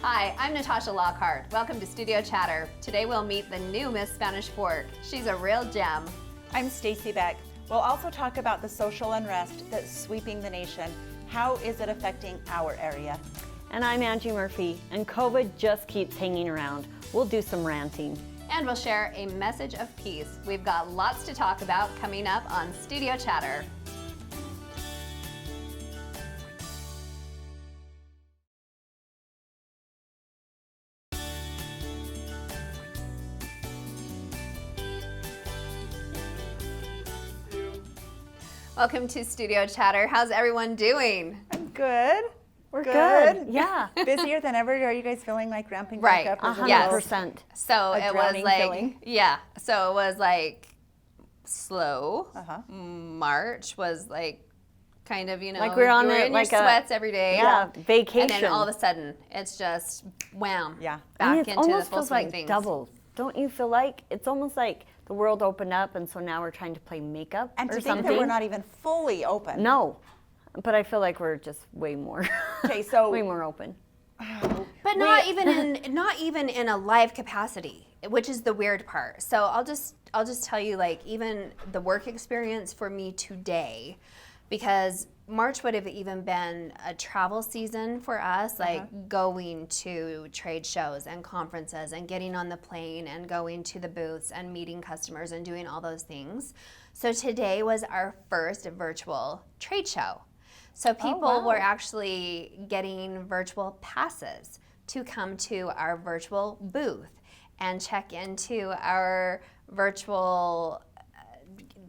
Hi, I'm Natasha Lockhart. Welcome to Studio Chatter. Today we'll meet the new Miss Spanish Fork. She's a real gem. I'm Stacy Beck. We'll also talk about the social unrest that's sweeping the nation. How is it affecting our area? And I'm Angie Murphy, and COVID just keeps hanging around. We'll do some ranting. And we'll share a message of peace. We've got lots to talk about coming up on Studio Chatter. Welcome to Studio Chatter. How's everyone doing? I'm good. We're good. Yeah. Busier than ever. Are you guys feeling like ramping Right. back up? 100%. So it was drowning like, feeling? So it was like slow. Uh-huh. March was like kind of, Like we're on you were it, in like your a- sweats every day. Yeah, vacation. And then all of a sudden, it's just wham. Yeah. Back And it into the almost full feels swing like things. double. Don't you feel like it's almost like the world opened up, and so now we're trying to play makeup And or to something? think that we're not even fully open. No, but I feel like we're just way more. Okay, so way more open. But not even in a live capacity, which is the weird part. So I'll just tell you, like, even the work experience for me today, because March would have even been a travel season for us, like going to trade shows and conferences and getting on the plane and going to the booths and meeting customers and doing all those things. So today was our first virtual trade show. So people were actually getting virtual passes to come to our virtual booth and check into our virtual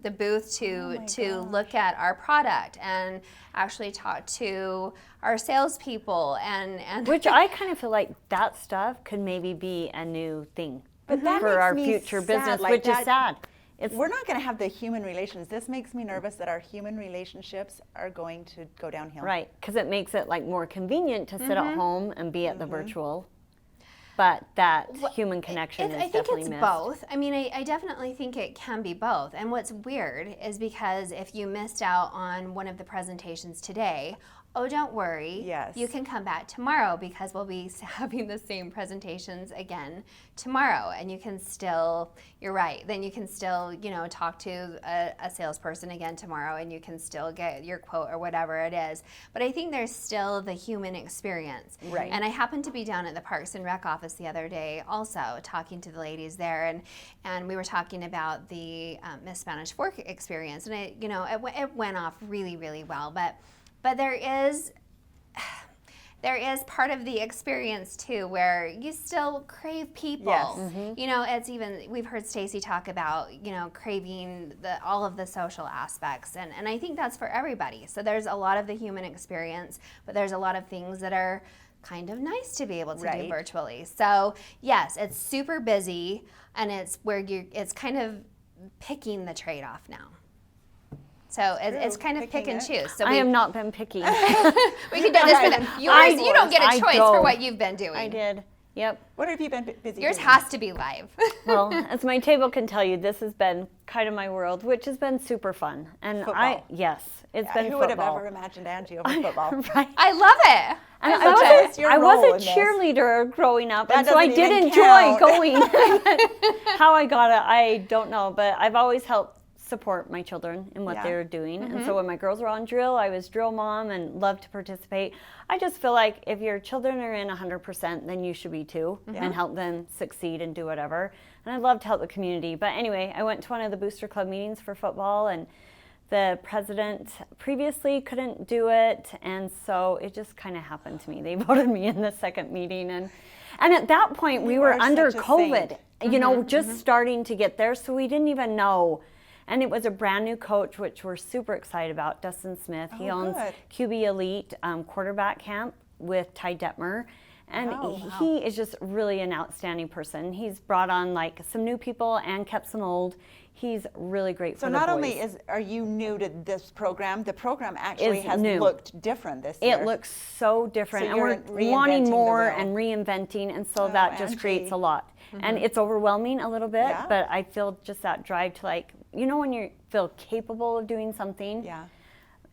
the booth to look at our product and actually talk to our salespeople and Which I kind of feel like that stuff could maybe be a new thing But that for makes our me future sad, business, like which that- is sad. It's We're not going to have the human relations. This makes me nervous that our human relationships are going to go downhill. right, because it makes it like more convenient to sit at home and be at the virtual, but that human connection is I think definitely it's missed. both. I mean, I definitely think it can be both. And what's weird is because if you missed out on one of the presentations today, oh, don't worry. Yes. You can come back tomorrow because we'll be having the same presentations again tomorrow. And you can still, you're right, then you can still, talk to a salesperson again tomorrow and you can still get your quote or whatever it is. But I think there's still the human experience. Right. And I happened to be down at the Parks and Rec office the other day also talking to the ladies there, and we were talking about the Miss Spanish Fork experience, and it went off really, really well, but there is part of the experience too where you still crave people. Yes. It's even, we've heard Stacy talk about, craving all of the social aspects, and I think that's for everybody. So there's a lot of the human experience, but there's a lot of things that are kind of nice to be able to do virtually. So yes, it's super busy, and it's where it's kind of picking the trade-off now. So it's kind of pick and choose. So I have not been picky. we can do this for them. Yours, you don't get a choice for what you've been doing. I did. Yep. What have you been busy Yours doing? has to be live. Well, as my table can tell you, this has been kind of my world, which has been super fun. And Football. It's been Who football. would have ever imagined Angie over football? Right. I love it. And I love I it. What's your was role a in this? cheerleader growing up, That and so I doesn't did even enjoy count. going. How I got it, I don't know, but I've always helped support my children in what they were doing. And so when my girls were on drill, I was drill mom and loved to participate. I just feel like if your children are in 100%, then you should be too, and help them succeed and do whatever. And I'd love to help the community. But anyway, I went to one of the Booster Club meetings for football, and the president previously couldn't do it, and so it just kind of happened to me. They voted me in the second meeting, and at that point we were are under such a COVID, saint. just starting to get there, so we didn't even know. And it was a brand new coach, which we're super excited about, Dustin Smith. He owns good. QB Elite quarterback camp with Ty Detmer. And he is just really an outstanding person. He's brought on like some new people and kept some old. He's really great for So the not boys. only are you new to this program, the program actually Is has new. looked different this year. It looks so different, So and you're we're wanting reinventing the more wheel. and reinventing, and so that just Angie. creates a lot. And it's overwhelming a little bit, Yeah. but I feel just that drive to like, when you feel capable of doing something, Yeah.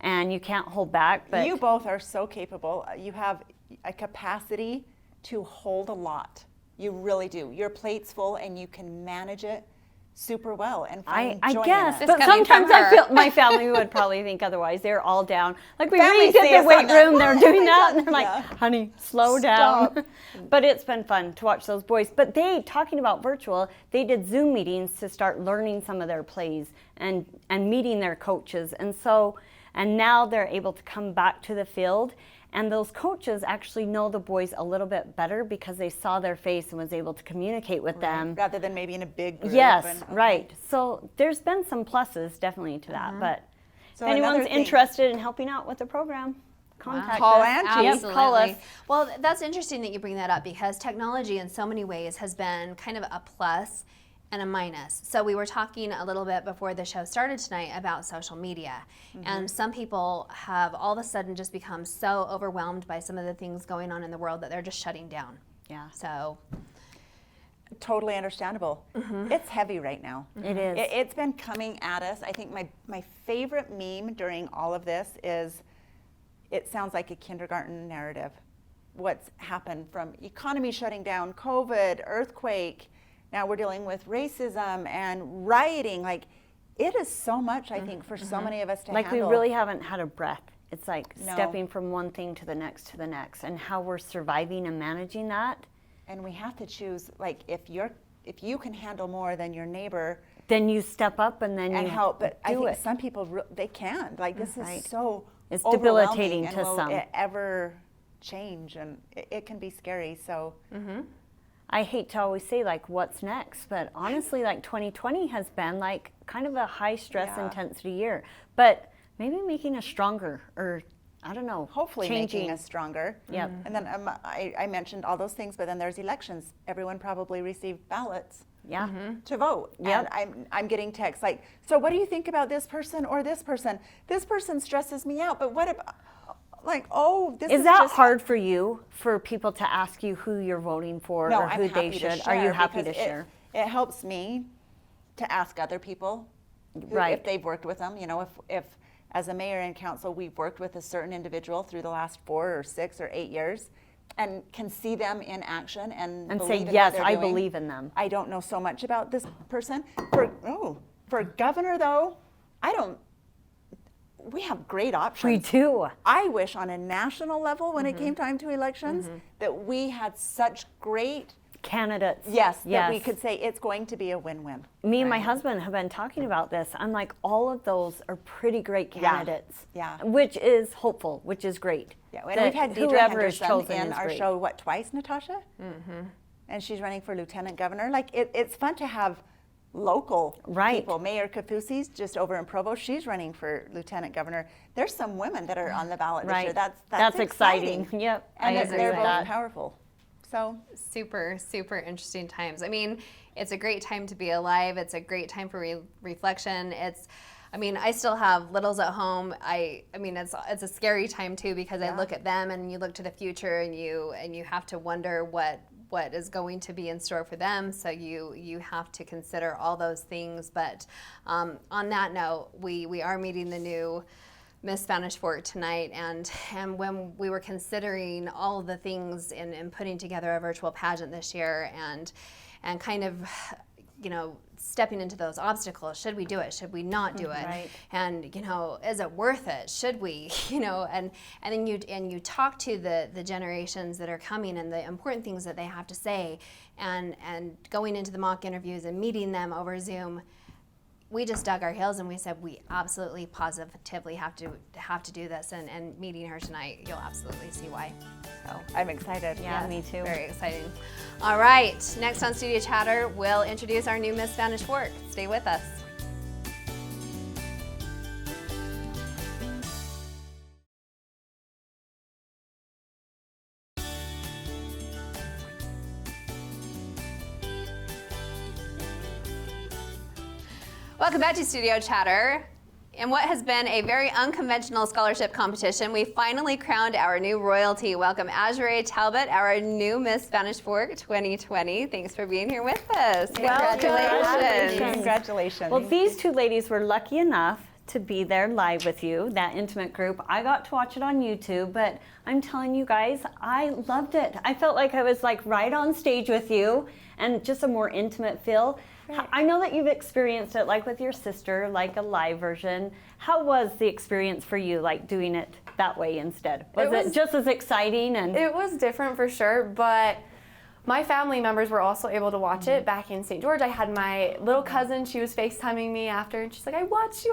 and you can't hold back. But You both are so capable. You have a capacity to hold a lot. You really do. Your plate's full and you can manage it super well and find I joy guess, in it. but sometimes I feel my family would probably think otherwise. They're all down. Like we Families read see in us the weight on that. room, they're Oh doing my that, God. and they're like, Yeah. honey, slow down. But it's been fun to watch those boys. But they, talking about virtual, they did Zoom meetings to start learning some of their plays and meeting their coaches. And now they're able to come back to the field. And those coaches actually know the boys a little bit better because they saw their face and was able to communicate with them. Rather than maybe in a big group. Yes, and, right. So there's been some pluses definitely to that. But So if anyone's another thing- interested in helping out with the program, contact Call us. Angie. Yep, Absolutely. call us. Well, that's interesting that you bring that up because technology in so many ways has been kind of a plus and a minus. So we were talking a little bit before the show started tonight about social media. And some people have all of a sudden just become so overwhelmed by some of the things going on in the world that they're just shutting down. Yeah. So Totally understandable. It's heavy right now. It is. It's been coming at us. I think my favorite meme during all of this is, it sounds like a kindergarten narrative. What's happened from economy shutting down, COVID, earthquake, now we're dealing with racism and rioting. Like, it is so much, I think, for so many of us to Like handle. we really haven't had a breath. It's like No. stepping from one thing to the next, and how we're surviving and managing that. And we have to choose, like, if you can handle more than your neighbor Then you step up and then and you help. But I do think it. some people, they can't. Like, this Right. is so It's overwhelming, debilitating and to will some. it ever change? And it can be scary. So I hate to always say like what's next, but honestly like 2020 has been like kind of a high stress Yeah. intensity year, but maybe making us stronger, or I don't know, hopefully changing. making us stronger. Yep. And then I mentioned all those things, but then there's elections. Everyone probably received ballots Yeah. to vote. Yep. And I'm getting texts like, so what do you think about this person or this person? This person stresses me out, but what about, like, oh, this is Is that just hard for you, for people to ask you who you're voting for No, or I'm who they happy to should? share Are you happy to because share? It helps me to ask other people Right. if they've worked with them. You know, if as a mayor and council we've worked with a certain individual through the last 4 or 6 or 8 years, and can see them in action and And believe say, in what yes, they're I doing. believe in them. I don't know so much about this person. For governor though, we have great options. We do. I wish on a national level when it came time to elections that we had such great, Candidates. that we could say it's going to be a win-win. Me and my husband have been talking about this. I'm like, all of those are pretty great candidates. Yeah. Which is hopeful, which is great. Yeah, and That we've had Deidre whoever is Henderson chosen in is our great. show, twice, Natasha? And she's running for lieutenant governor. Like, it's fun to have local Right. people. Mayor Kafusi's just over in Provo. She's running for lieutenant governor. There's some women that are on the ballot this year. Right. That's exciting. Yep, And I that agree they're with both that. powerful. So super, super interesting times. I mean, it's a great time to be alive. It's a great time for reflection. I still have littles at home. I mean, it's a scary time too because I look at them and you look to the future and you have to wonder what is going to be in store for them. So you have to consider all those things. But on that note, we are meeting the new Miss Spanish Fork tonight, and when we were considering all the things in putting together a virtual pageant this year and kind of, stepping into those obstacles, should we do it? Should we not do it? Right. And is it worth it? Should we? And then you talk to the generations that are coming and the important things that they have to say, and going into the mock interviews and meeting them over Zoom. We just dug our heels and we said we absolutely positively have to do this, and meeting her tonight, you'll absolutely see why. So I'm excited. Yeah, me too. very exciting. All right, next on Studio Chatter, we'll introduce our new Miss Spanish Fork. Stay with us. Welcome back to Studio Chatter. In what has been a very unconventional scholarship competition, we finally crowned our new royalty. Welcome Azure Talbot, our new Miss Spanish Fork 2020. Thanks for being here with us. Congratulations. Congratulations. Well, these two ladies were lucky enough to be there live with you, that intimate group. I got to watch it on YouTube, but I'm telling you guys, I loved it. I felt like I was like right on stage with you and just a more intimate feel. Right. I know that you've experienced it like with your sister, like a live version. How was the experience for you, like doing it that way instead? Was it just as exciting? And It was different for sure, but my family members were also able to watch it back in St. George. I had my little cousin, she was FaceTiming me after, and she's like, I watched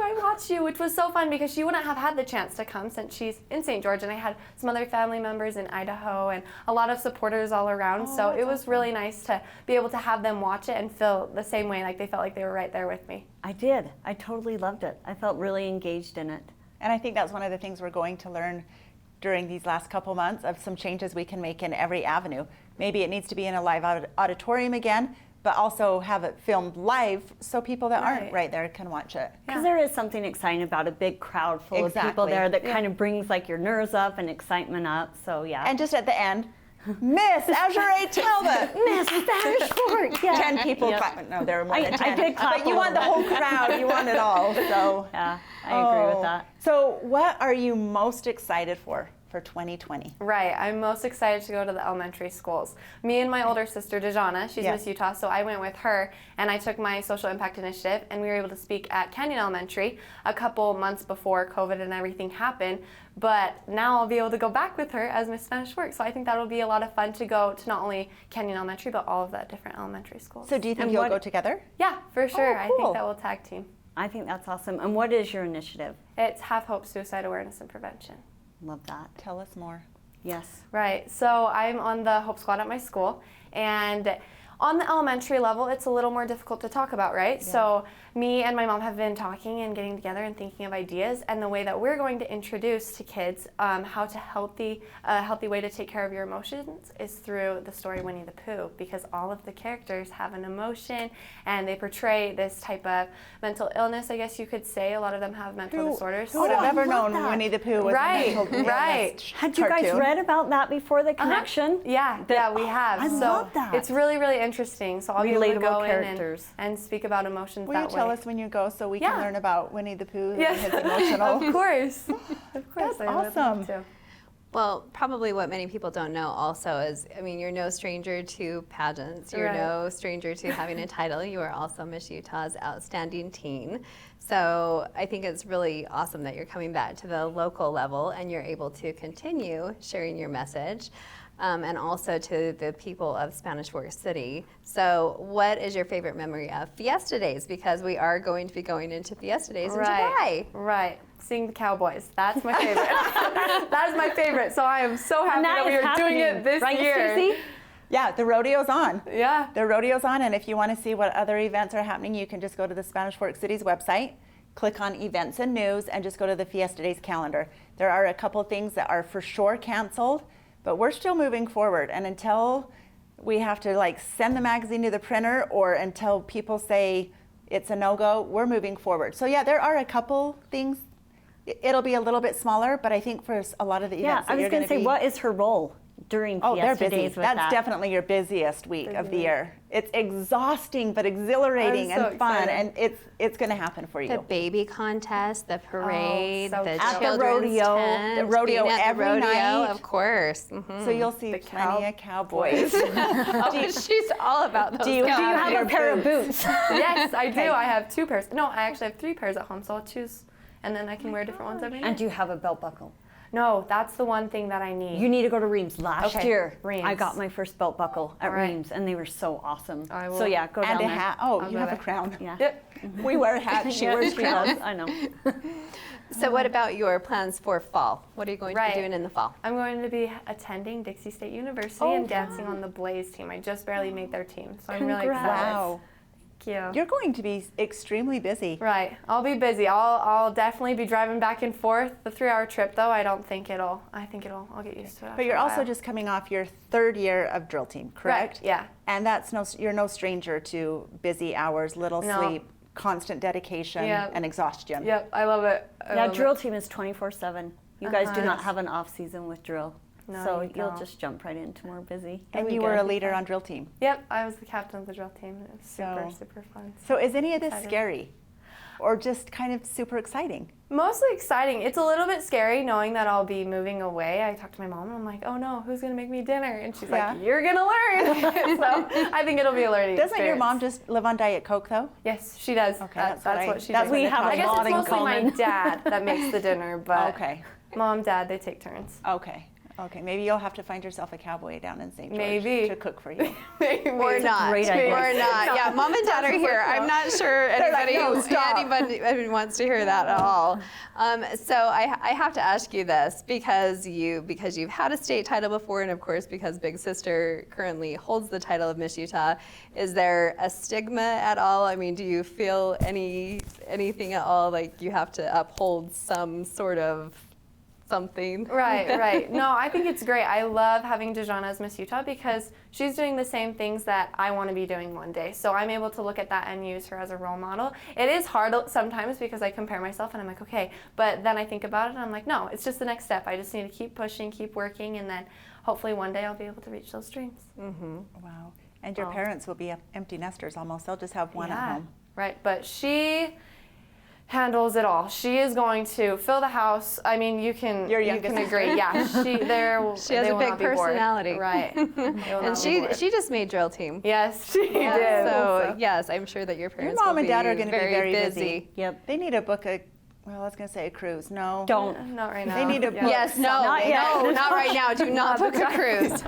you, which was so fun because she wouldn't have had the chance to come since she's in St. George, and I had some other family members in Idaho and a lot of supporters all around, so it was really nice to be able to have them watch it and feel the same way, like they felt like they were right there with me. I did. I totally loved it. I felt really engaged in it. And I think that's one of the things we're going to learn during these last couple months of some changes we can make in every avenue. Maybe it needs to be in a live auditorium again, but also have it filmed live so people that aren't right there can watch it. Because there is something exciting about a big crowd full of people there that kind of brings like your nerves up and excitement up. So yeah. And just at the end, Miss Azure Talbot. Miss Spanish Fork. Yeah. 10 people clap. No, there were more than 10. I did clap. But you want the whole crowd. You want it all. So yeah, I agree with that. So what are you most excited for 2020? Right, I'm most excited to go to the elementary schools. Me and my older sister, Dejana, she's Miss Utah, so I went with her and I took my social impact initiative and we were able to speak at Canyon Elementary a couple months before COVID and everything happened. But now I'll be able to go back with her as Miss Spanish Fork. So I think that'll be a lot of fun to go to not only Canyon Elementary, but all of the different elementary schools. So do you think you'll go together? Yeah, for sure. Oh, I cool. think that we'll tag team. I think that's awesome. And what is your initiative? It's Have Hope Suicide Awareness and Prevention. Love that. Tell us more. Yes. Right, so I'm on the Hope Squad at my school, and on the elementary level, it's a little more difficult to talk about, right? Yeah. So me and my mom have been talking and getting together and thinking of ideas, and the way that we're going to introduce to kids how to a healthy way to take care of your emotions is through the story Winnie the Pooh, because all of the characters have an emotion and they portray this type of mental illness, I guess you could say. A lot of them have mental disorders. Who would have ever known Winnie the Pooh was a mental illness Had you guys read about that before the connection? Yeah, we have. I love that. It's really, really interesting. So I'll be able to go in and speak about emotions Will that you tell us when you go so we can learn about Winnie the Pooh and his emotional? Of course. Of course. That's awesome. Well, probably what many people don't know also is, I mean, you're no stranger to pageants. You're no stranger to having a title. You are also Miss Utah's Outstanding Teen. So I think it's really awesome that you're coming back to the local level and you're able to continue sharing your message. And also to the people of Spanish Fork City. So what is your favorite memory of Fiesta Days? Because we are going to be going into Fiesta Days in July. Right. Seeing the cowboys. That's my favorite. That is my favorite. So I am so happy that we are doing it this year. Stacey? Yeah, the rodeo's on. Yeah. The rodeo's on, and if you want to see what other events are happening, you can just go to the Spanish Fork City's website, click on Events and News, and just go to the Fiesta Days calendar. There are a couple things that are for sure canceled, but we're still moving forward, and until we have to like send the magazine to the printer or until people say it's a no-go, we're moving forward. So yeah, there are a couple things. It'll be a little bit smaller, but I think for a lot of the events I was going to say, what is her role during Fiesta Days with That's definitely your busiest week of the year. It's exhausting but exhilarating and fun, and it's going to happen for you. The baby contest, the parade, the at children's the rodeo, tent, the rodeo being at every the rodeo, night. Of course. Mm-hmm. So you'll see plenty of cowboys. She's all about those. Do you have a pair of boots? Yes, I do. I have 2 pairs. No, I actually have 3 pairs at home, so I'll choose, and then I can wear different ones every night. And do you have a belt buckle? No, that's the one thing that I need. You need to go to Reams. Last year, Reams. I got my first belt buckle at Reams, and they were so awesome. I will. So yeah, go down And a there. hat. Oh, you have a crown. Yeah. Yep. We wear hats. She wears crowns. I know. So what about your plans for fall? What are you going to be doing in the fall? I'm going to be attending Dixie State University and dancing on the Blaze team. I just barely made their team, so I'm really excited. Wow. Thank you. You're going to be extremely busy. Right. I'll be busy. I'll definitely be driving back and forth. The 3-hour trip, though, I'll get used to it. But you're also just coming off your 3rd year of drill team, correct? Yeah. And you're no stranger to busy hours, little sleep, constant dedication, and exhaustion. Yep, I love it. Drill team is 24/7. You guys do not have an off season with drill. No, so you you'll don't. just jump right into more busy. And you were a leader on drill team. Yep, I was the captain of the drill team. It was super fun. So is any of this scary? or just kind of super exciting? Mostly exciting. It's a little bit scary knowing that I'll be moving away. I talked to my mom and I'm like, oh no, who's gonna make me dinner? And she's like, you're gonna learn. So I think it'll be a learning Doesn't your experience. mom just live on Diet Coke though? Yes, she does. Okay, That's what she that's does. what We have I a guess lot it's in mostly my common. dad that makes the dinner, but Okay. mom, dad, they take turns. Okay. Okay. Maybe you'll have to find yourself a cowboy down in St. George Maybe. to cook for you. Or not. great idea. Or not. Yeah, mom and dad are here. I'm not sure anybody, like, "No, stop." anybody wants to hear that at all. So I have to ask you this because you've had a state title before, and of course because Big Sister currently holds the title of Miss Utah. Is there a stigma at all? I mean, do you feel anything at all like you have to uphold some sort of something? Right. No, I think it's great. I love having Dejana as Miss Utah because she's doing the same things that I want to be doing one day. So I'm able to look at that and use her as a role model. It is hard sometimes because I compare myself and I'm like, okay, but then I think about it and I'm like, no, it's just the next step. I just need to keep pushing, keep working, and then hopefully one day I'll be able to reach those dreams. Mm-hmm. Wow. And your parents will be empty nesters almost. They'll just have one at home. Right, but she handles it all. She is going to fill the house. I mean, you can agree. Yeah, she has a big personality. Right. And she just made drill team. Yes, she did. So yes, I'm sure that your parents Your mom will and dad be are going to be very busy. Yep. They need to book a cruise. No. Don't. Not right now. They need to book Yes, no, Not yet. no, not right now. Do not book a cruise.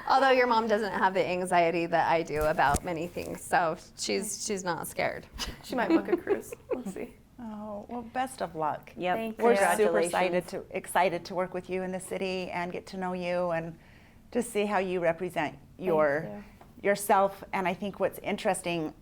Although your mom doesn't have the anxiety that I do about many things, so she's not scared. She might book a cruise. We'll see. Oh, well, best of luck. Yep. Thank you. We're super Congratulations. excited to work with you in the city and get to know you and just see how you represent yourself. And I think what's interesting,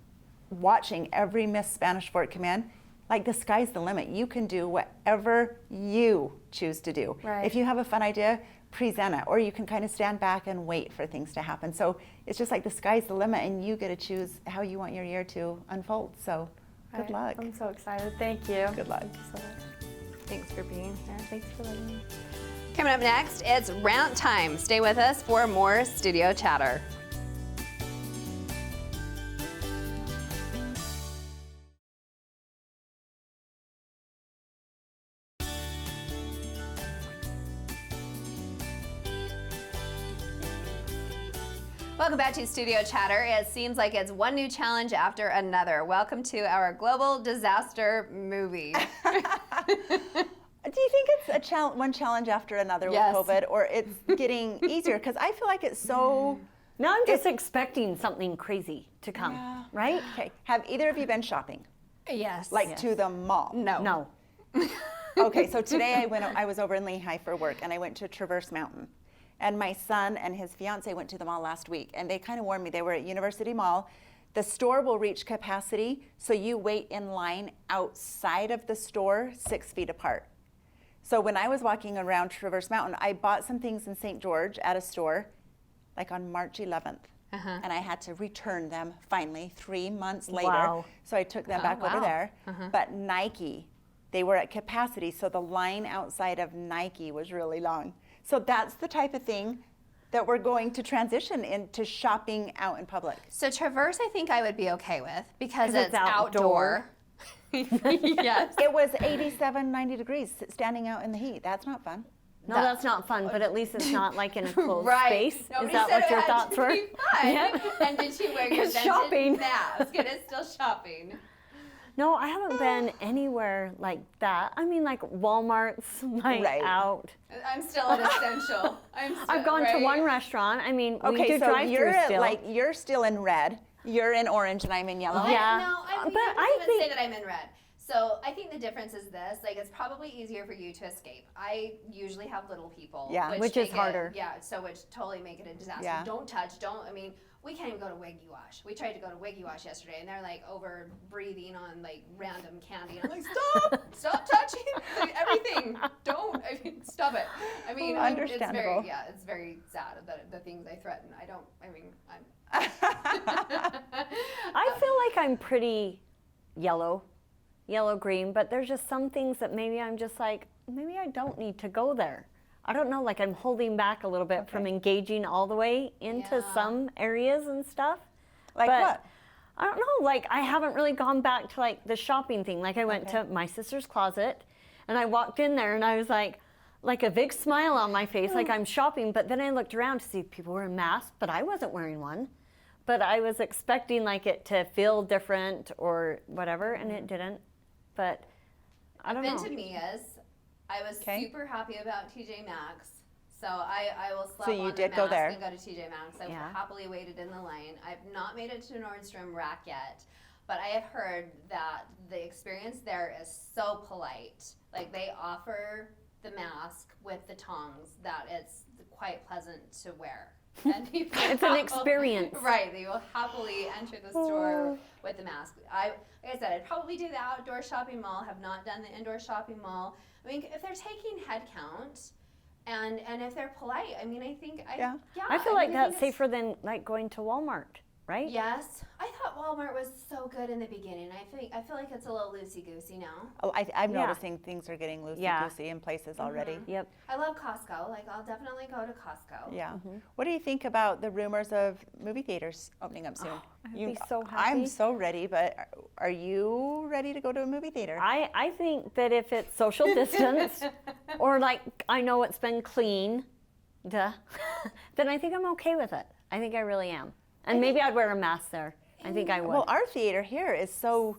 watching every Miss Spanish Fort come in, like the sky's the limit. You can do whatever you choose to do. Right. If you have a fun idea, present it, or you can kind of stand back and wait for things to happen. So it's just like the sky's the limit, and you get to choose how you want your year to unfold. So good luck. I'm so excited. Thank you. Good luck. Thank you so much. Thanks for being here. Thanks for letting me. Coming up next, it's rant time. Stay with us for more studio chatter. Welcome back to Studio Chatter. It seems like it's one new challenge after another. Welcome to our global disaster movie. Do you think it's one challenge after another Yes. with COVID, or it's getting easier? Because I feel like it's so. Now I'm just expecting something crazy to come, right? Okay. Have either of you been shopping? Yes. Like to the mall? no. No. Okay, so today I was over in Lehigh for work, and I went to Traverse Mountain. And my son and his fiance went to the mall last week, and they kind of warned me. They were at University Mall. The store will reach capacity, so you wait in line outside of the store 6 feet apart. So when I was walking around Traverse Mountain, I bought some things in St. George at a store, like on March 11th. And I had to return them finally 3 months later. Wow. So I took them back over there. But Nike, they were at capacity, so the line outside of Nike was really long. So that's the type of thing that we're going to transition into, shopping out in public. So Traverse, I think I would be okay with because 'Cause it's it's outdoor. Yes. It was 87, 90 degrees standing out in the heat. That's not fun. No, that's not fun, but at least it's not like in a closed Right. space. Nobody Is that said what it your had thoughts to were? be fun. Yeah. And did she wear your It's scented shopping. mask? It is still shopping. No, I haven't been anywhere like that. I mean, like Walmart's, like Right. out. I'm still an essential. I've gone to one restaurant. I mean, we Okay, do so drive-through you're still. you're still in red. You're in orange, and I'm in yellow. Yeah. No, I But wouldn't I even think- say that I'm in red. So I think the difference is this: like, it's probably easier for you to escape. I usually have little people, Yeah. Which is make harder. So which totally make it a disaster. Yeah. Don't touch. Don't. I mean, we can't even go to Wiggy Wash. We tried to go to Wiggy Wash yesterday, and they're like over breathing on like random candy. And I'm like, stop touching everything. Don't. I mean, stop it. I mean, Understandable. it's very sad that the things I threaten. I'm. I feel like I'm pretty yellow green, but there's just some things that maybe I'm just like, maybe I don't need to go there. I don't know, like I'm holding back a little bit from engaging all the way into Yeah. some areas and stuff. Like But, what? I don't know, like I haven't really gone back to like the shopping thing. Like I went Okay. to my sister's closet and I walked in there and I was like a big smile on my face, like I'm shopping. But then I looked around to see if people were in masks, but I wasn't wearing one. But I was expecting like it to feel different or whatever, and it didn't. But I don't Been know. to Mia's. I was Okay. super happy about TJ Maxx. So I will slap So you on did the go mask there. and go to TJ Maxx. I Yeah. happily waited in the line. I've not made it to Nordstrom Rack yet, but I have heard that the experience there is so polite. Like they offer the mask with the tongs that it's quite pleasant to wear. And people It's an experience. Right, they will happily enter the store with the mask. Like I said, I'd probably do the outdoor shopping mall, have not done the indoor shopping mall. I mean, if they're taking head count and if they're polite, I mean, I think, Yeah. I feel like mean, that's think it's- safer than like going to Walmart, right? Yes, I thought Walmart was so good in the beginning. I feel like it's a little loosey goosey now. Oh, I'm Yeah. noticing things are getting Yeah. loosey-goosey in places already. Yep. I love Costco. Like I'll definitely go to Costco. Yeah. What do you think about the rumors of movie theaters opening up soon? I'd be so I'm happy. so ready, but are you ready to go to a movie theater? I think that if it's social distance or like I know it's been clean, then I think I'm okay with it. I think I really am. And maybe I'd wear a mask there. I think I would. Well, our theater here is so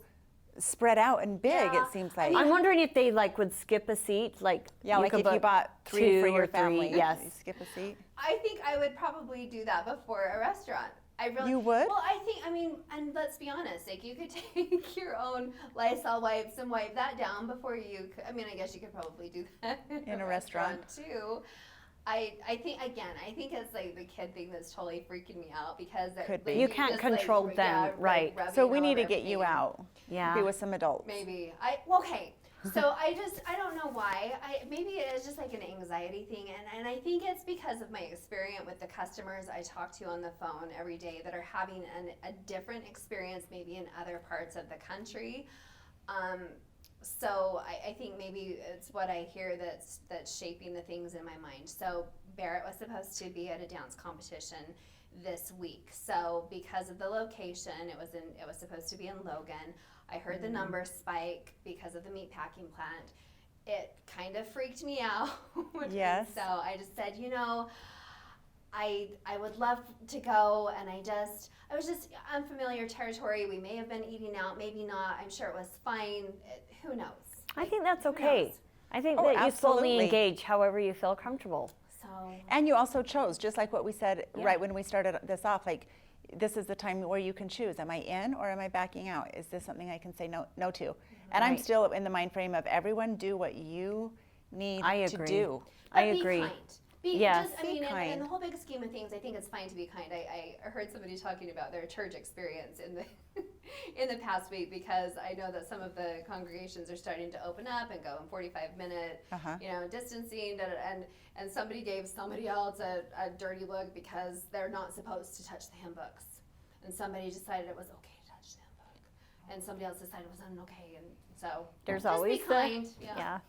spread out and big, Yeah. it seems like. I'm wondering if they like would skip a seat, like Yeah, like could if you book bought 3 for 2 your or 3, family, yes. you skip a seat. I think I would probably do that before a restaurant. I really. You would? Well, I mean, and let's be honest, like you could take your own Lysol wipes and wipe that down before you. I mean, I guess you could probably do that In a restaurant. too. I think it's like the kid thing that's totally freaking me out because Could like, be. You can't just, control like, them, like, right. rubbing So we all need to over get you everything. out. Yeah. Be with some adults. Maybe okay. So I don't know why. Maybe it is just like an anxiety thing, and I think it's because of my experience with the customers I talk to on the phone every day that are having a different experience maybe in other parts of the country. So I think maybe it's what I hear that's shaping the things in my mind. So Barrett was supposed to be at a dance competition this week. So because of the location, it was supposed to be in Logan. I heard the numbers spike because of the meat packing plant. It kind of freaked me out. Yes. So I just said, I would love to go, and I was just unfamiliar territory. We may have been eating out, maybe not. I'm sure it was fine. Who knows? I think that's Who okay. knows? I think Oh, that you slowly absolutely. engage however you feel comfortable. So And you also chose, just like what we said Yeah. right when we started this off, like this is the time where you can choose. Am I in or am I backing out? Is this something I can say no to? And I'm Right. still in the mind frame of everyone do what you need I to agree. do. I But agree. Be kind. Yes. Just, I Be mean, in kind. the whole big scheme of things, I think it's fine to be kind. I heard somebody talking about their church experience in the in the past week because I know that some of the congregations are starting to open up and go in 45-minute, Uh-huh. distancing, and somebody gave somebody else a dirty look because they're not supposed to touch the hymn books, and somebody decided it was okay to touch the hymn book, and somebody else decided it was unokay, and so There's just always be the kind. yeah.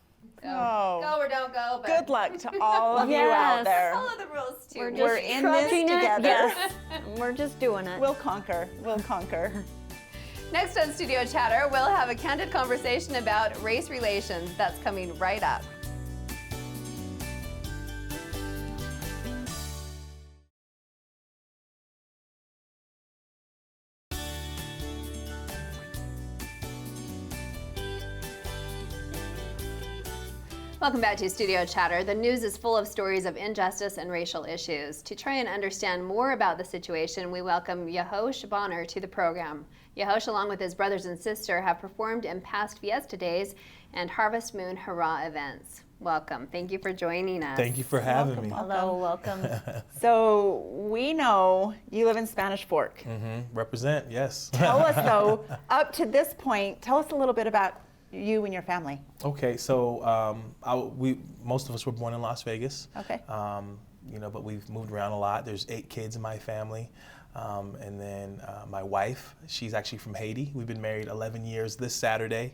So, Oh. go or don't go. But Good luck to all of you out Yes. there. follow the rules too. We're in this Trudging it, together. yes. We're just doing it. We'll conquer. We'll conquer. Next on Studio Chatter, we'll have a candid conversation about race relations. That's coming right up. Welcome back to Studio Chatter. The news is full of stories of injustice and racial issues. To try and understand more about the situation, we welcome Yehosh Bonner to the program. Yehosh, along with his brothers and sister, have performed in past Fiesta Days and Harvest Moon Hurrah events. Welcome. Thank you for joining us. Thank you for having me. Hello, welcome. So we know you live in Spanish Fork. Represent, yes. Tell us though, up to this point, tell us a little bit about you and your family. Okay, so most of us were born in Las Vegas. Okay. But we've moved around a lot. There's 8 kids in my family. And then my wife, she's actually from Haiti. We've been married 11 years this Saturday.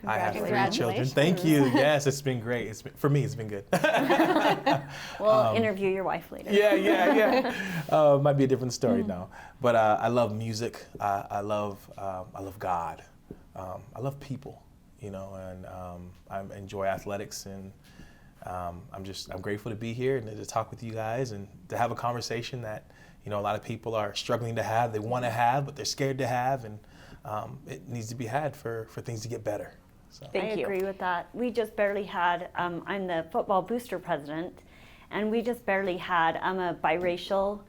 I have 3 children. Thank you. Yes, it's been great. For me, it's been good. We'll interview your wife later. Yeah. Might be a different story now. But I love music. I love God. I love people, and I enjoy athletics, and I'm grateful to be here and to talk with you guys and to have a conversation that a lot of people are struggling to have. They want to have, but they're scared to have, and it needs to be had for things to get better. So. I agree with that. We just barely had, I'm the football booster president, and we just barely had a biracial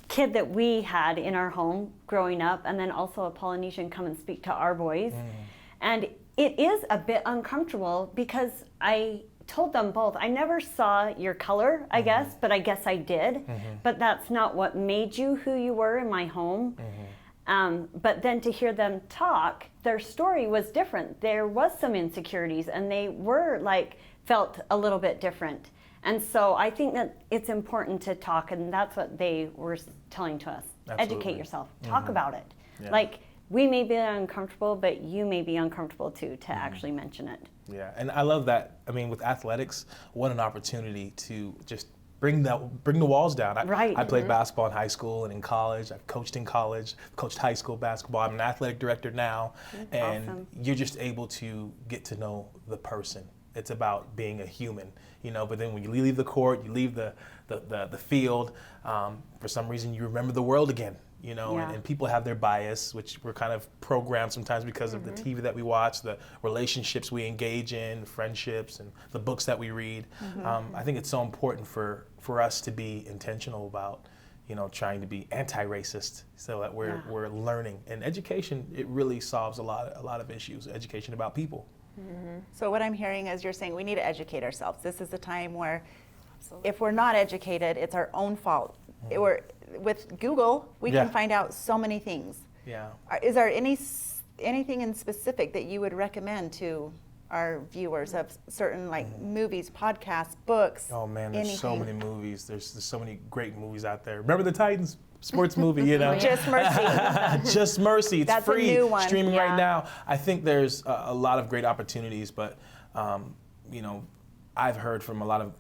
kid that we had in our home growing up, and then also a Polynesian come and speak to our boys. And it is a bit uncomfortable because I told them both, I never saw your color, I guess, but I guess I did. But that's not what made you who you were in my home. But then to hear them talk, their story was different. There was some insecurities, and they were felt a little bit different. And so I think that it's important to talk, and that's what they were telling to us. Absolutely. Educate yourself, talk about it. Yeah. We may be uncomfortable, but you may be uncomfortable too to actually mention it. Yeah, and I love that. I mean, with athletics, what an opportunity to just bring the walls down. I played basketball in high school and in college. I've coached in college, coached high school basketball. I'm an athletic director now, and awesome. You're just able to get to know the person. It's about being a human, But then when you leave the court, you leave the field. For some reason, you remember the world again. And people have their bias, which we're kind of programmed sometimes because of the TV that we watch, the relationships we engage in, friendships, and the books that we read. I think it's so important for us to be intentional about, trying to be anti-racist, so that we're learning. And education, it really solves a lot of issues. Education about people. So what I'm hearing is you're saying we need to educate ourselves. This is a time where if we're not educated, it's our own fault. With Google, we can find out so many things. Yeah. Is there anything in specific that you would recommend to our viewers of certain movies, podcasts, books? Oh man, anything? there's so many movies. There's so many great movies out there. Remember the Titans? Sports movie, Just Mercy. Just Mercy. It's That's free, a new one. streaming right now. I think there's a lot of great opportunities, but I've heard from a lot of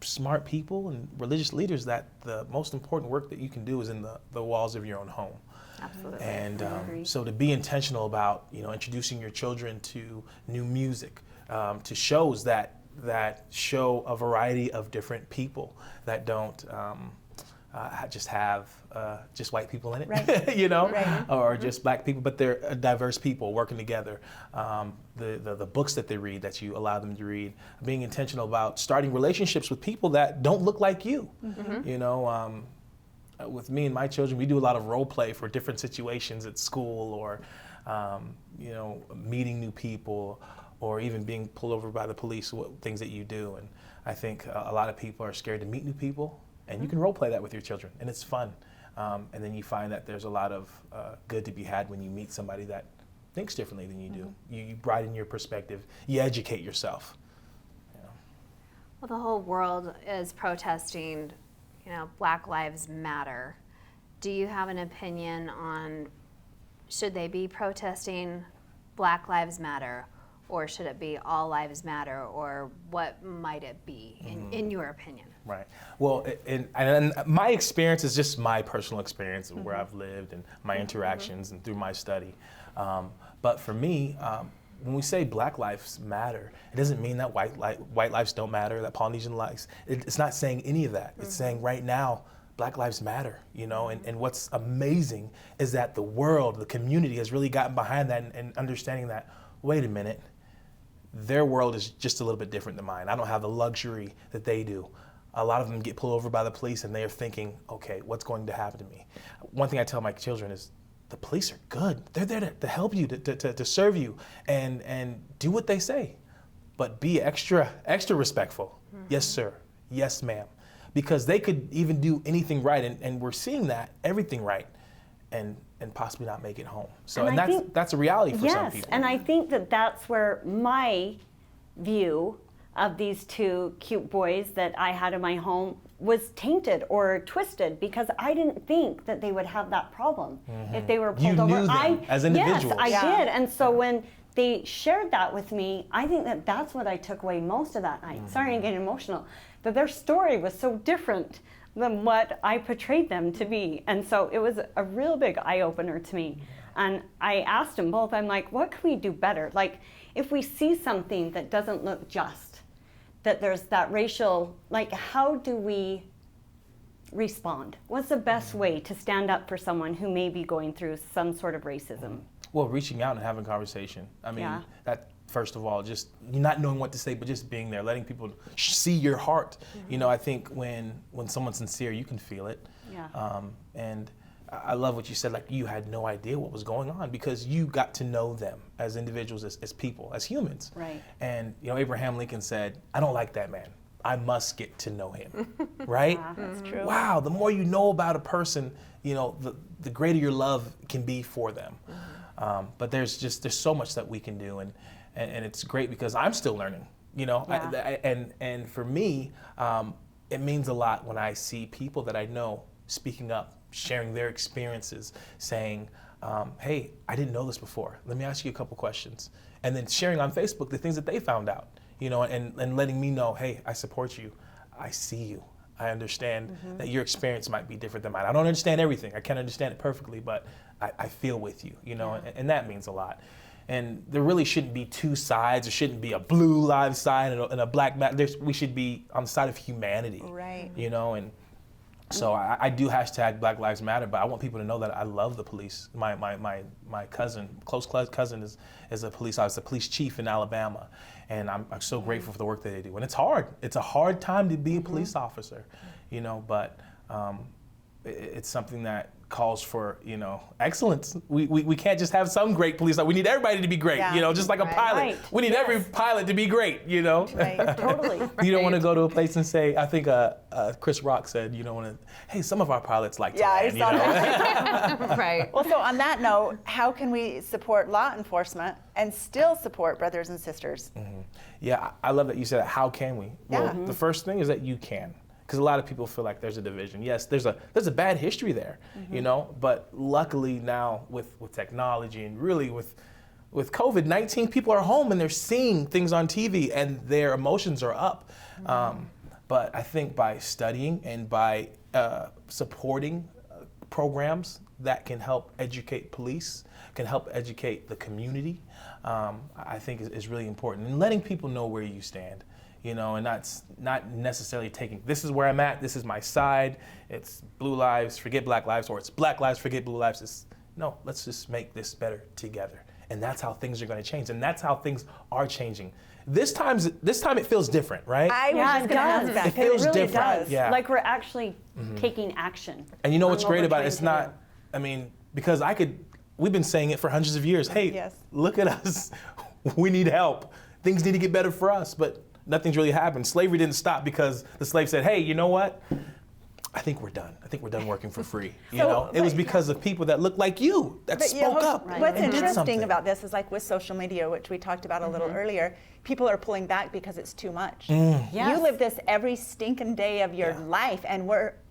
smart people and religious leaders that the most important work that you can do is in the walls of your own home. Absolutely. And so to be intentional about introducing your children to new music, to shows that show a variety of different people that don't just have just white people in it, Right. or just black people, but they're diverse people working together. The books that they read, that you allow them to read, being intentional about starting relationships with people that don't look like you. With me and my children, we do a lot of role play for different situations at school, or meeting new people, or even being pulled over by the police, things that you do. And I think a lot of people are scared to meet new people. And you can role play that with your children, and it's fun. And then you find that there's a lot of good to be had when you meet somebody that thinks differently than you do. You broaden your perspective. You educate yourself. Well, the whole world is protesting, Black Lives Matter. Do you have an opinion on should they be protesting Black Lives Matter, or should it be All Lives Matter, or what might it be in your opinion? Right. Well, and my experience is just my personal experience of where I've lived and my interactions and through my study. But for me, when we say Black Lives Matter, it doesn't mean that white lives don't matter, that Polynesian lives. It's not saying any of that. It's saying right now, Black Lives Matter, and what's amazing is that the world, the community has really gotten behind that and understanding that, wait a minute, their world is just a little bit different than mine. I don't have the luxury that they do. A lot of them get pulled over by the police and they are thinking, okay, what's going to happen to me? One thing I tell my children is, the police are good. They're there to help you, to serve you, and do what they say. But be extra respectful. Yes, sir. Yes, ma'am. Because they could even do anything right, and we're seeing that, everything right, and possibly not make it home. So, and that's a reality for some people. And I think that's where my view of these two cute boys that I had in my home was tainted or twisted because I didn't think that they would have that problem if they were pulled You over. knew them as individuals. Yes, I did. And so when they shared that with me, I think that that's what I took away most of that night. Sorry, I'm getting emotional. But their story was so different than what I portrayed them to be. And so it was a real big eye-opener to me. And I asked them both, I'm like, what can we do better? Like, if we see something that doesn't look just, that there's that racial, like, how do we respond? What's the best way to stand up for someone who may be going through some sort of racism? Well, reaching out and having conversation. I mean, Yeah. that first of all, just not knowing what to say, but just being there, letting people see your heart. You know, I think when someone's sincere, you can feel it. Yeah. And I love what you said, like you had no idea what was going on because you got to know them as individuals, as people, as humans. Right. And, you know, Abraham Lincoln said, I don't like that man. I must get to know him, right? Yeah, that's true. Wow, the more you know about a person, you know, the greater your love can be for them. But there's so much that we can do, and it's great because I'm still learning, you know. Yeah. And for me, it means a lot when I see people that I know speaking up, sharing their experiences, saying, hey, I didn't know this before. Let me ask you a couple questions. And then sharing on Facebook the things that they found out, you know, and letting me know, hey, I support you. I see you. I understand that your experience might be different than mine. I don't understand everything. I can't understand it perfectly, but I feel with you, you know, and that means a lot. And there really shouldn't be two sides. There shouldn't be a blue lives side and a black we should be on the side of humanity, Right. you know, and so I do hashtag Black Lives Matter, but I want people to know that I love the police. My cousin, close cousin, is a police officer, a police chief in Alabama, and I'm so grateful for the work that they do. And it's hard. It's a hard time to be a police officer, you know, but it's something that calls for, you know, excellence. We can't just have some great police. We need everybody to be great, Yeah. you know, just like a pilot. Right. We need every pilot to be great, you know. Right. Totally. You don't want to go to a place and say, I think Chris Rock said, you don't want to, hey, some of our pilots like to Yeah, I land, saw you know. that. Right. Well, so on that note, how can we support law enforcement and still support brothers and sisters? Yeah, I love that you said that. How can we? Well, Yeah. the first thing is that you can. Because a lot of people feel like there's a division. Yes, there's a bad history there, you know, but luckily now with technology and really with COVID-19, people are home and they're seeing things on TV and their emotions are up. But I think by studying and by supporting programs that can help educate police, can help educate the community, I think is really important. And letting people know where you stand. You know, and that's not necessarily taking, this is where I'm at, this is my side, it's blue lives, forget black lives, or it's black lives, forget blue lives. No, let's just make this better together. And that's how things are going to change. And that's how things are changing. This time it feels different, right? I was Yeah, just it going to ask does. that. It feels really different. does. Yeah. Like we're actually taking action. And you know what's on what great we're about it? trying It's to not, I mean, because we've been saying it for hundreds of years. Hey, Yes. look at us. We need help. Things need to get better for us. But nothing's really happened. Slavery didn't stop because the slave said, hey, you know what? I think we're done. I think we're done working for free. You know, it was because of people that looked like you that But, spoke up. What's and did interesting something. about this is like with social media, which we talked about a little earlier, people are pulling back because it's too much. Yes. You live this every stinking day of your life, and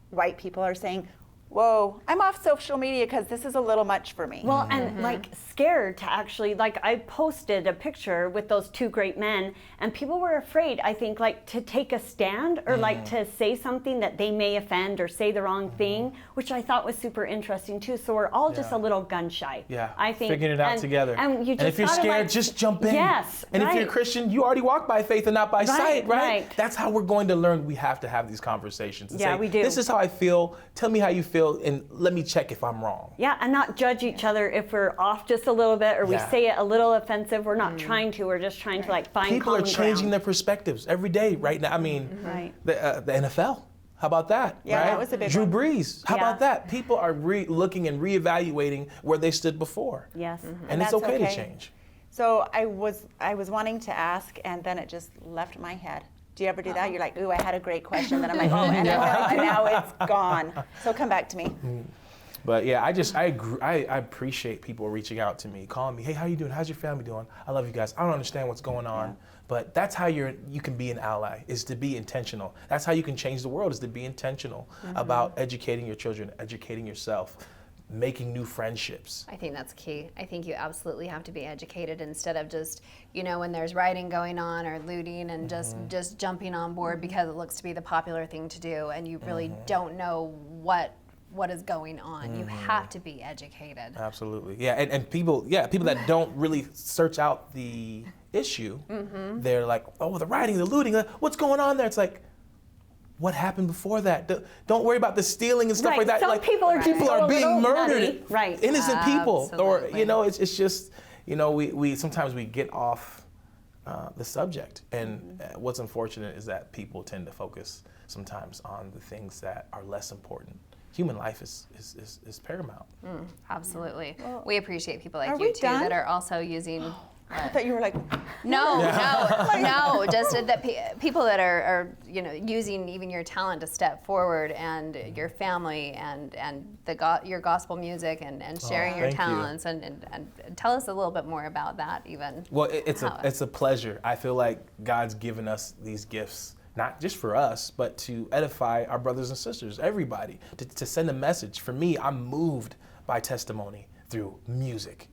white people are saying, whoa, I'm off social media because this is a little much for me. Well, and like scared to actually, like I posted a picture with those two great men and people were afraid, I think, like to take a stand or like to say something that they may offend or say the wrong thing, which I thought was super interesting too. So we're all just a little gun shy. Yeah, I think. figuring it out together. And you just if you're gotta, scared, like, just jump in. Yes, And if you're a right. Christian, you already walk by faith and not by sight, right? right. That's how we're going to learn. We have to have these conversations. And Yeah, say, we do. This is how I feel. Tell me how you feel, and let me check if I'm wrong. Yeah, and not judge each other if we're off just a little bit or we Yeah. say it a little offensive. We're not trying to. We're just trying to like find People are common changing ground. their perspectives every day right now. I mean, Right. the NFL. How about that? Yeah, right? that was a big Drew one. Brees. How Yeah. about that? People are looking and reevaluating where they stood before. Yes. And it's that's okay to okay. change. So I was wanting to ask, and then it just left my head. Do you ever do that? You're like, ooh, I had a great question. Then I'm like, oh, and now it's gone. So come back to me. But yeah, I appreciate people reaching out to me, calling me, hey, how you doing? How's your family doing? I love you guys. I don't understand what's going on. Yeah. But that's how you can be an ally, is to be intentional. That's how you can change the world, is to be intentional about educating your children, educating yourself, making new friendships. I think that's key. I think you absolutely have to be educated instead of just, when there's rioting going on or looting and just jumping on board because it looks to be the popular thing to do, and you really don't know what is going on. You have to be educated. Absolutely. Yeah, and people that don't really search out the issue, they're like, oh, the rioting, the looting, what's going on there? It's like, what happened before that? Don't worry about the stealing and stuff like that. Some like, people are being murdered. Right. Innocent people. Or, Absolutely. it's just, we sometimes we get off the subject. And what's unfortunate is that people tend to focus sometimes on the things that are less important. Human life is paramount. Absolutely. Well, we appreciate people like are you we too done? that are also using. I thought you were like, No, just that people that are using even your talent to step forward, and your family and your gospel music and sharing your thank you. talents and tell us a little bit more about that even. Well, it's a pleasure. I feel like God's given us these gifts, not just for us, but to edify our brothers and sisters, everybody, to send a message. For me, I'm moved by testimony through music,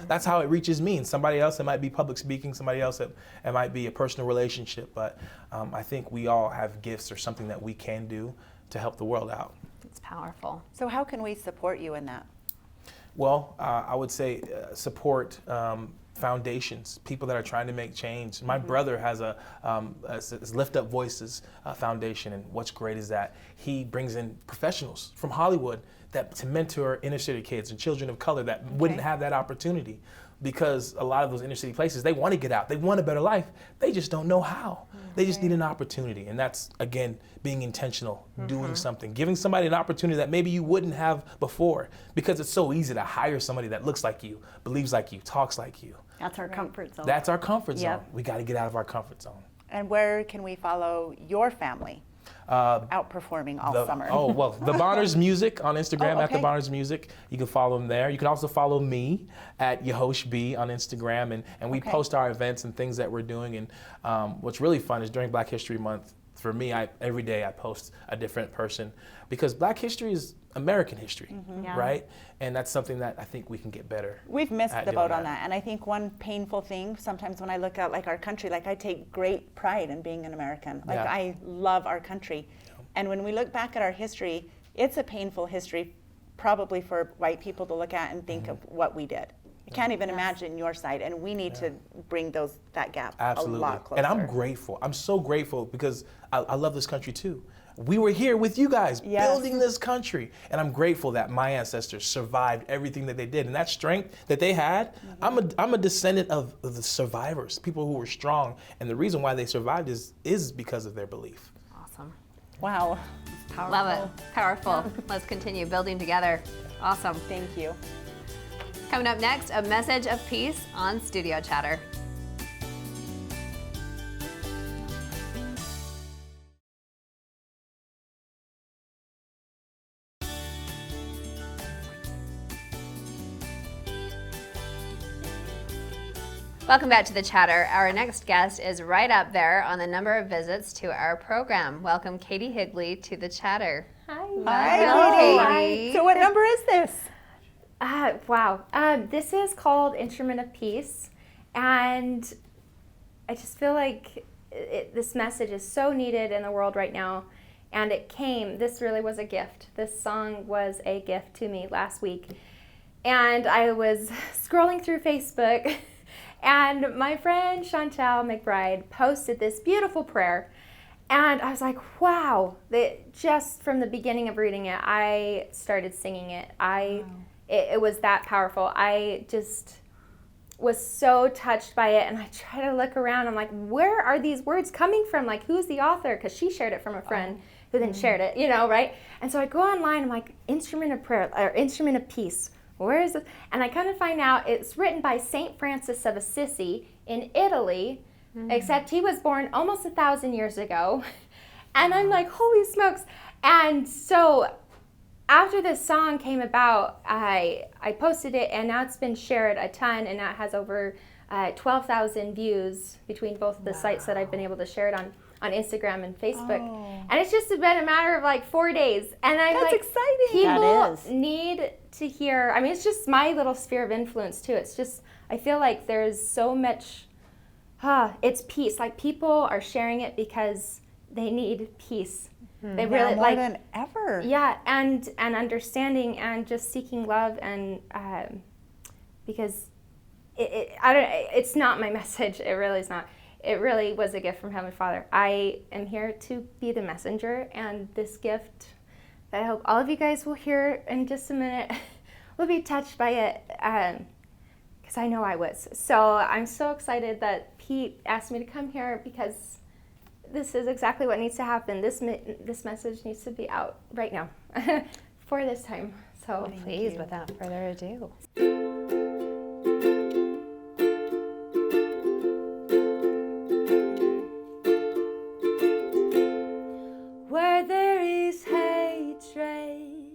That's how it reaches me. And somebody else, it might be public speaking. Somebody else, it might be a personal relationship. But I think we all have gifts or something that we can do to help the world out. It's powerful. so how can we support you in that? Well, I would say support foundations, people that are trying to make change. My brother has a Lift Up Voices foundation, and what's great is that he brings in professionals from Hollywood to mentor inner city kids and children of color that wouldn't have that opportunity, because a lot of those inner city places, they want to get out, they want a better life, they just don't know how. They just need an opportunity, and that's, again, being intentional, doing something, giving somebody an opportunity that maybe you wouldn't have before, because it's so easy to hire somebody that looks like you, believes like you, talks like you. That's our comfort zone. That's our comfort zone. Yep. We got to get out of our comfort zone. And where can we follow your family? Outperforming all summer. Oh, well, The Bonners Music on Instagram, Oh, at The okay. Bonners Music. You can follow them there. You can also follow me at YahoshB on Instagram. And we post our events and things that we're doing. And what's really fun is during Black History Month, for me, every day I post a different person, because Black history is American history, right? And that's something that I think we can get better. We've missed at the doing boat on that. And I think one painful thing, sometimes when I look at our country, I take great pride in being an American. Yeah. I love our country. And when we look back at our history, it's a painful history probably for white people to look at and think of what we did. I can't even imagine your side, and we need to bring that gap Absolutely. a lot closer. And I'm grateful. I'm so grateful, because I love this country too. We were here with you guys, building this country. And I'm grateful that my ancestors survived everything that they did. And that strength that they had, I'm a descendant of the survivors, people who were strong. And the reason why they survived is because of their belief. Awesome. Wow. Powerful. Love it. Powerful. Let's continue building together. Awesome. Thank you. Coming up next, a message of peace on Studio Chatter. Welcome back to the Chatter. Our next guest is right up there on the number of visits to our program. Welcome Katie Higley to the Chatter. Hi. Hi, Katie. So what number is this? Wow. This is called Instrument of Peace, and I just feel like this message is so needed in the world right now, and this really was a gift. This song was a gift to me last week, and I was scrolling through Facebook, and my friend Chantel McBride posted this beautiful prayer, and I was like, wow, just from the beginning of reading it, I started singing it. It was that powerful. I just was so touched by it, and I try to look around. I'm like, where are these words coming from? Like, who's the author? Because she shared it from a friend who then shared it, right? And so I go online, I'm like, instrument of prayer, or instrument of peace. Where is it? And I kind of find out it's written by Saint Francis of Assisi in Italy, except he was born almost 1,000 years ago. And I'm like, holy smokes. And so after this song came about, I posted it, and now it's been shared a ton, and now it has over 12,000 views between both of the sites that I've been able to share it on Instagram and Facebook. And it's just been a matter of like 4 days. And I'm That's like, exciting. people That is. need to hear, I mean, it's just my little sphere of influence too. It's just, I feel like there's so much, it's peace. Like people are sharing it because they need peace. They Now really more than ever. yeah, and understanding and just seeking love, and because it's not my message. It really is not. It really was a gift from Heavenly Father. I am here to be the messenger, and this gift that I hope all of you guys will hear in just a minute will be touched by it, because I know I was. So I'm so excited that Pete asked me to come here, because this is exactly what needs to happen. This message needs to be out right now for this time. So Please, without further ado. where there is hatred,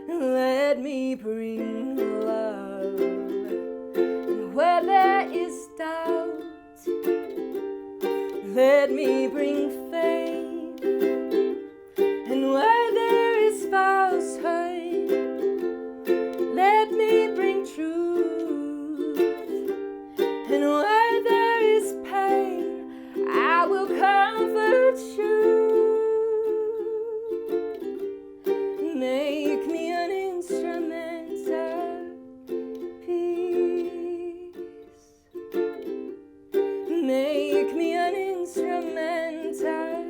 let me bring love. And where there is doubt, let me bring faith. And where there is falsehood, let me bring truth. And where there is pain, I will comfort you. Make me an instrument of peace. Make me an instrument of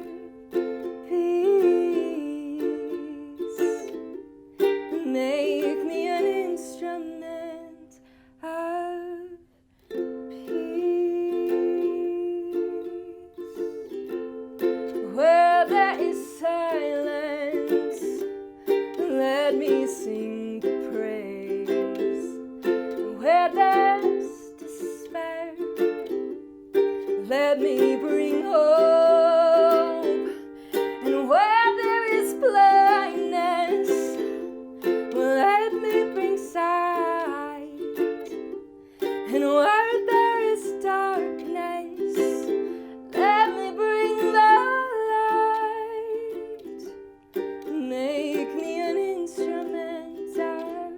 peace. Make me an instrument of peace. Where there is silence, let me sing praise. Where there's despair, let me bring hope. And where there is blindness, let me bring sight. And where there is darkness, let me bring the light. Make me an instrument of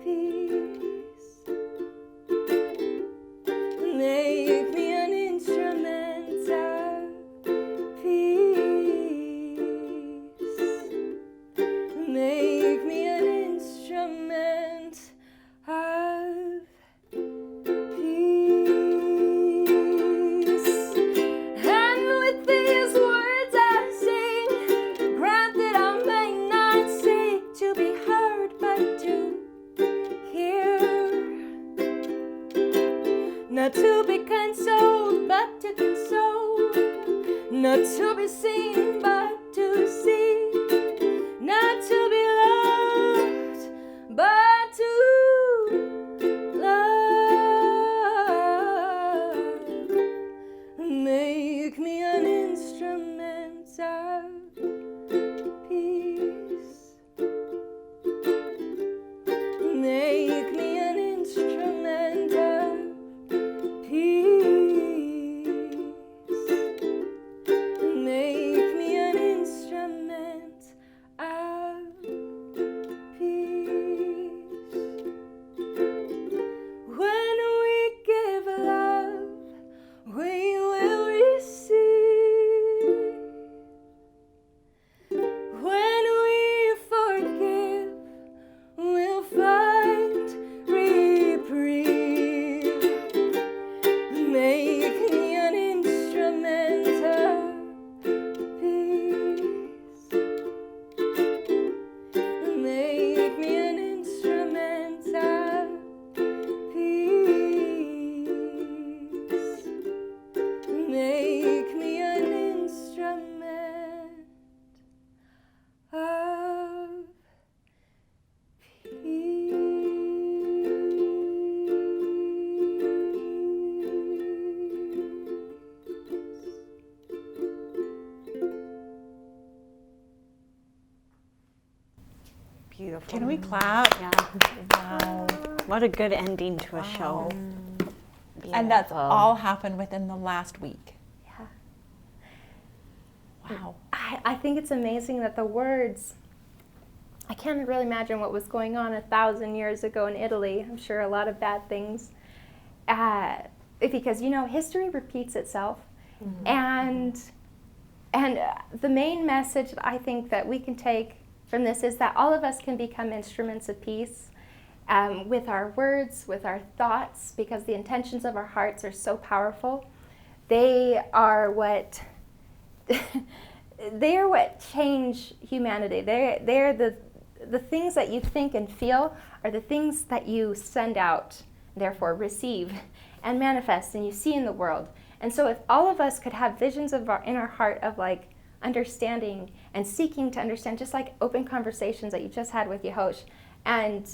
peace. Make me an instrument of peace. Make me an instrument of peace. And with these words I sing, grant that I may not seek to be heard, but to hear. Not to be consoled, but to console. Not to be seen, but to see. Not to be loved, but to love. Make me an instrument of peace. Make me an instrument of peace. Make me Beautiful. Can we clap? Yeah. Wow. What a good ending to a show. And that's all happened within the last week. Yeah. Wow. I think it's amazing that the words, I can't really imagine what was going on 1,000 years ago in Italy. I'm sure a lot of bad things. Because, history repeats itself. And the main message that I think that we can take from this is that all of us can become instruments of peace with our words, with our thoughts, because the intentions of our hearts are so powerful. They are what change humanity. They're the things that you think and feel are the things that you send out, therefore receive and manifest, and you see in the world. And so if all of us could have visions in our heart of like understanding and seeking to understand, just like open conversations that you just had with Yehosh, and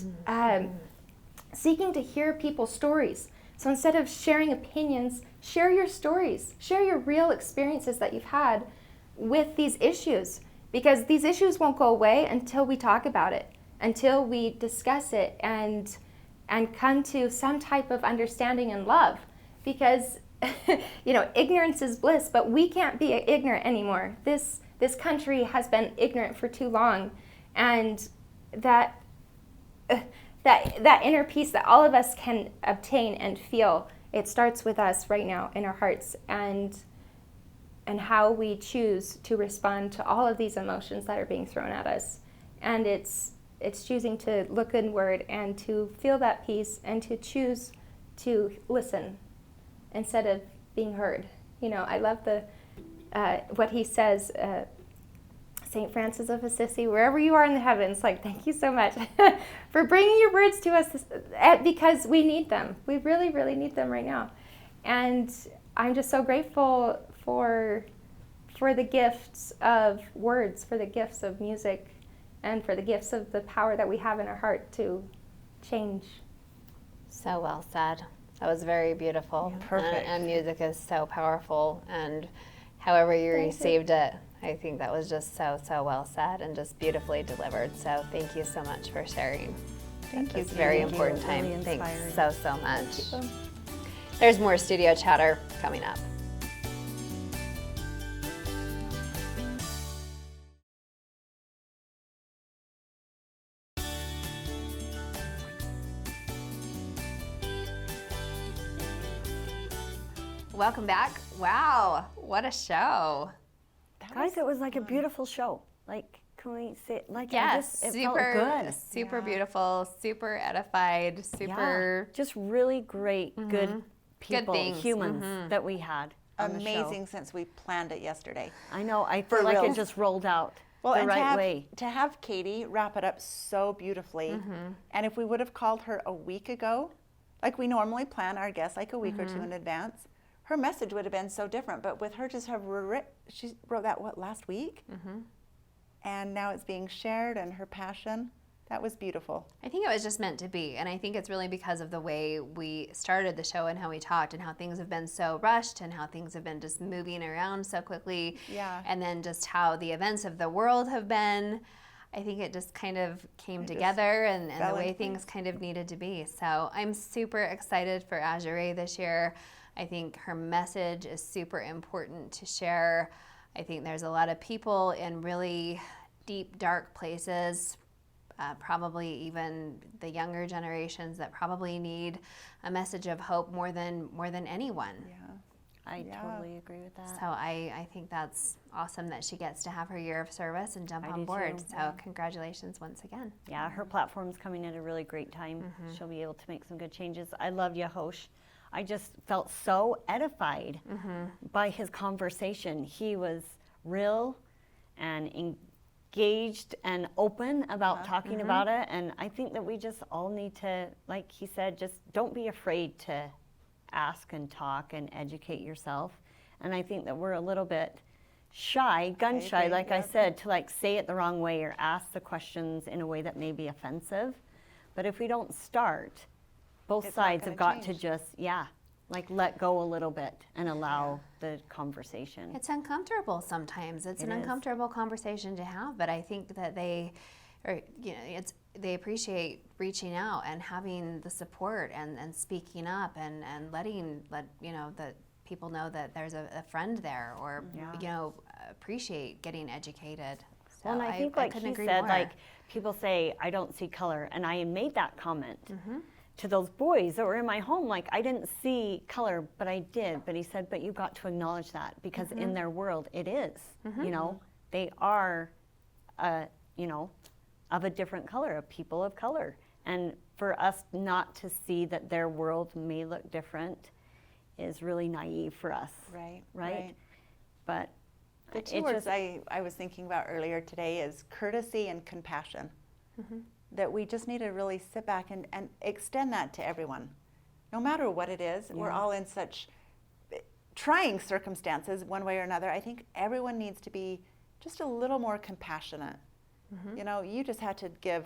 seeking to hear people's stories. So instead of sharing opinions, share your stories, share your real experiences that you've had with these issues, because these issues won't go away until we talk about it, until we discuss it and come to some type of understanding and love. Because ignorance is bliss, but we can't be ignorant anymore. This country has been ignorant for too long, and that inner peace that all of us can obtain and feel, it starts with us right now in our hearts, and how we choose to respond to all of these emotions that are being thrown at us. And it's choosing to look inward and to feel that peace and to choose to listen instead of being heard. I love what he says, St. Francis of Assisi, wherever you are in the heavens, thank you so much for bringing your words to us because we need them. We really, really need them right now. And I'm just so grateful for the gifts of words, for the gifts of music, and for the gifts of the power that we have in our heart to change. So well said. That was very beautiful. Yeah, perfect. And music is so powerful, and however you received it, I think that was just so well said and just beautifully delivered. So thank you so much for sharing. Thank you. It's a very Thank you. important time. Really inspiring. Thanks so much. There's more studio chatter coming up. Welcome back. Wow, what a show. Guys, it was like a beautiful show. Can we say it? Yes, it super felt good. super beautiful, super edified, super Just really great, good people, things. humans that we had on the show. Amazing since we planned it yesterday. I know. I For feel like real. it just rolled out the And right way. to have Katie wrap it up so beautifully, and if we would have called her a week ago, like we normally plan our guests like a week or two in advance, her message would have been so different. But with her just she wrote that last week, and now it's being shared, and her passion, that was beautiful. I think it was just meant to be, and I think it's really because of the way we started the show and how we talked and how things have been so rushed and how things have been just moving around so quickly. Yeah. And then just how the events of the world have been. I think it just kind of came together and the way things kind of needed to be. So I'm super excited for Azure this year. I think her message is super important to share. I think there's a lot of people in really deep, dark places, probably even the younger generations that probably need a message of hope more than anyone. Yeah. I totally agree with that. So I think that's awesome that she gets to have her year of service and jump I on do board. too. So congratulations once again. Yeah, her platform's coming at a really great time. She'll be able to make some good changes. I love Yehosh. I just felt so edified by his conversation. He was real and engaged and open about talking about it. And I think that we just all need to, like he said, just don't be afraid to ask and talk and educate yourself. And I think that we're a little bit shy, gun shy, like I said, to say it the wrong way or ask the questions in a way that may be offensive. But if we don't start, both It's not sides gonna have got change. to just, let go a little bit and allow the conversation. It's uncomfortable sometimes. It's an uncomfortable conversation to have, but I think that they or they appreciate reaching out and having the support and speaking up and let the people know that there's a friend there, or appreciate getting educated. So Well, and I think like couldn't he agree said, more. like people say, I don't see color. And I made that comment Mm-hmm. to those boys that were in my home. Like, I didn't see color, but I did. But he said, but you've got to acknowledge that, because Mm-hmm. in their world, it is. They are, of a different color, of people of color. And for us not to see that their world may look different is really naive for us. Right. But The two it words just, I was thinking about earlier today is courtesy and compassion. That we just need to really sit back and extend that to everyone. No matter what it is, we're all in such trying circumstances one way or another. I think everyone needs to be just a little more compassionate. You just had to give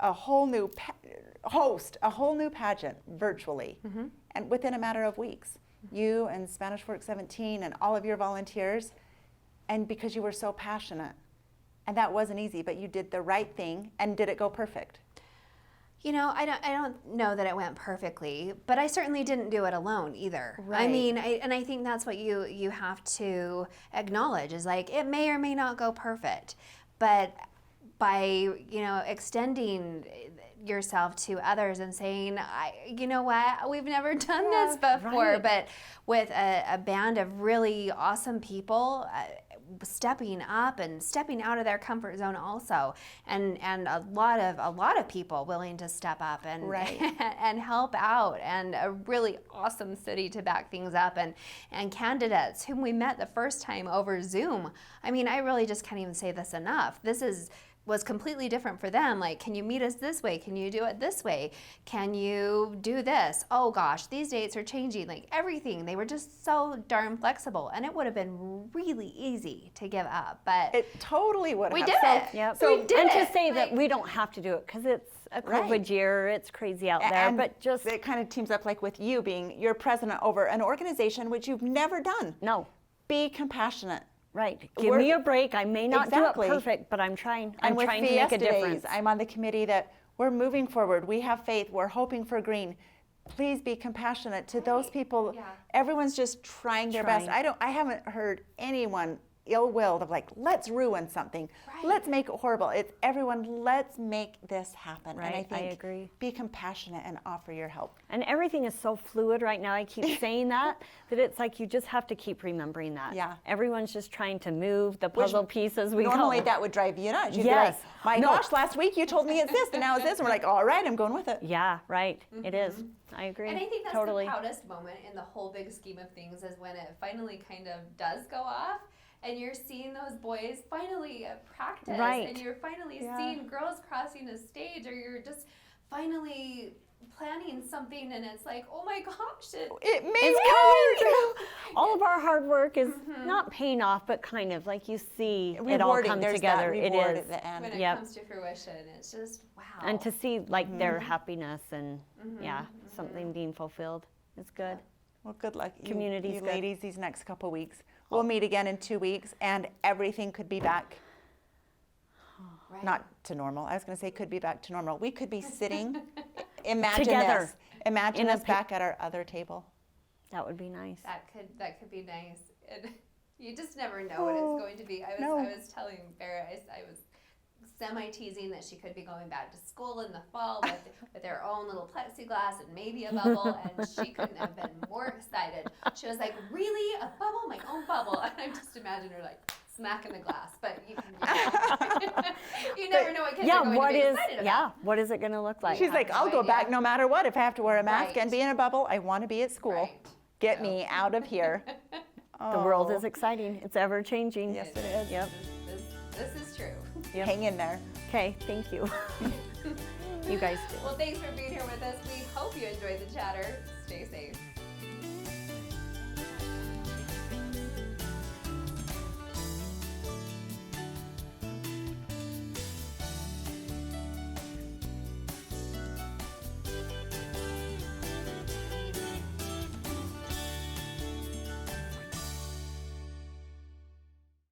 a whole new a whole new pageant virtually, and within a matter of weeks. You and Spanish Work 17 and all of your volunteers, and because you were so passionate. And that wasn't easy, but you did the right thing. And did it go perfect? I don't know that it went perfectly, but I certainly didn't do it alone either. Right. I mean, I think that's what you have to acknowledge, is like, it may or may not go perfect, but by extending yourself to others and saying, we've never done this before, right. but with a band of really awesome people stepping up and stepping out of their comfort zone also, and a lot of people willing to step up and Right. and help out, and a really awesome city to back things up, and candidates whom we met the first time over Zoom. I mean, I really just can't even say this enough. This was completely different for them. Like, can you meet us this way? Can you do it this way? Can you do this? Oh gosh, these dates are changing. Like, everything. They were just so darn flexible, and it would have been really easy to give up, but It totally would have. we did So- it. Yep. So we did and it. to say that Like- we don't have to do it because it's a COVID Right. year, it's crazy out there, And but just it kind of teams up like with you being your president over an organization which you've never done. no. Be compassionate. Right. Give me a break. I may not Exactly. do it perfect, but I'm trying. I'm And with trying to make a Fiesta Days, difference. I'm on the committee that we're moving forward. We have faith. We're hoping for green. Please be compassionate to those people. Yeah. Everyone's just trying their best. Trying. I haven't heard anyone ill-willed of like, let's ruin something. Right. Let's make it horrible. It's everyone, let's make this happen. And I Right, I think agree. be compassionate and offer your help. And everything is so fluid right now. I keep saying that it's like you just have to keep remembering that. Yeah. Everyone's just trying to move the puzzle pieces. We Normally go. that would drive you nuts. You'd Yes. be like, my No. gosh, last week you told me it's this and now it's this. And we're like, all right, I'm going with it. Yeah, right. It is. I agree. And I think that's totally. the proudest moment in the whole big scheme of things, is when it finally kind of does go off, and you're seeing those boys finally practice, Right. and you're finally Yeah. seeing girls crossing a stage, or you're just finally planning something, and it's like, oh my gosh, It may It's coming. All of our hard work is Mm-hmm. not paying off, but kind of like you see it all Rewarding. come There's together. that It reward is. at the end. when it Yep. comes to fruition, it's just wow. And to see like their happiness and something being fulfilled is good. Well, good luck, Community's you good. ladies, these next couple weeks. We'll meet again in 2 weeks, and everything could be back, Right. not to normal. I was going to say could be back to normal. We could be sitting, imagine Together. this. Imagine In a us back at our other table. That would be nice. That could be nice. And you just never know what it's going to be. I was telling Barrett, I was semi-teasing that she could be going back to school in the fall with her own little plexiglass and maybe a bubble, and she couldn't have been more excited. She was like, really? A bubble? My own bubble? And I just imagine her like smacking the glass. But you never know what kids are going to be excited about. what is it going to look like? She's like, no I'll go idea. back no matter what. If I have to wear a mask Right. and be in a bubble, I want to be at school. Right. Get me out of here. The world is exciting. It's ever changing. Yes, it is. Yep. This is true. Yep. Hang in there. Okay, thank you. You guys do. Well, thanks for being here with us. We hope you enjoyed the chatter. Stay safe.